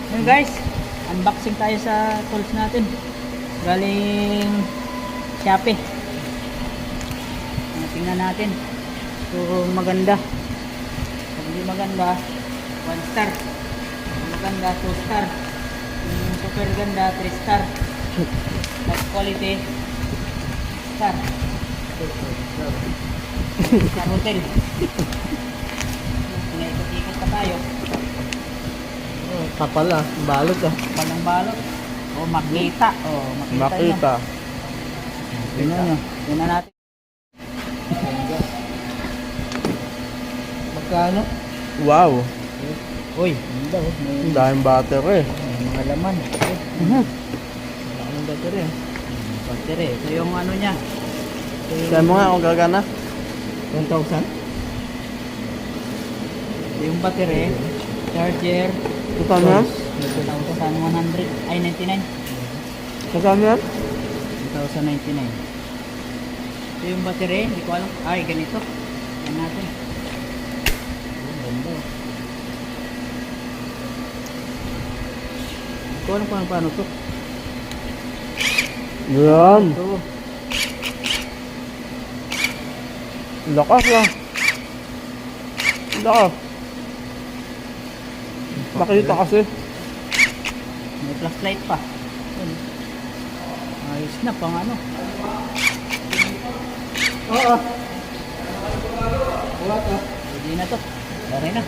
Yun guys, unboxing tayo sa tools natin. Galing Shopee. Tingnan natin. So maganda. Pag hindi maganda, 1 star. Kung maganda, 2 star. Yung super ganda, 3 star. Top quality, star. Star hotel. Ikot-ikot pa tayo. Kapal ah, balot ah. Palang balot. O makita. O makita. Makita. Tingnan nyo. Tingnan natin. Magkano? Wow. Uy, ganda oh. Ang daming battery. May mga laman. Wala akong battery ah. Battery. Ito yung ano niya. Sabi mo nga kung gagana. 1,000. Ito yung battery. Charger. Saan yan? 2,100. Ay, 99. Saan yan? 2,099. Ito yung battery. Hindi ko alam. Ay, ganito. Yan natin. Ang ganda. Hindi ko alam kung paano to. Yan. Ito. Lakas ah. Lakas. Nakita kasi. May flashlight pa. Yun. Ayos na pang ano. Oo. Wala to. Hindi na to. Lari na.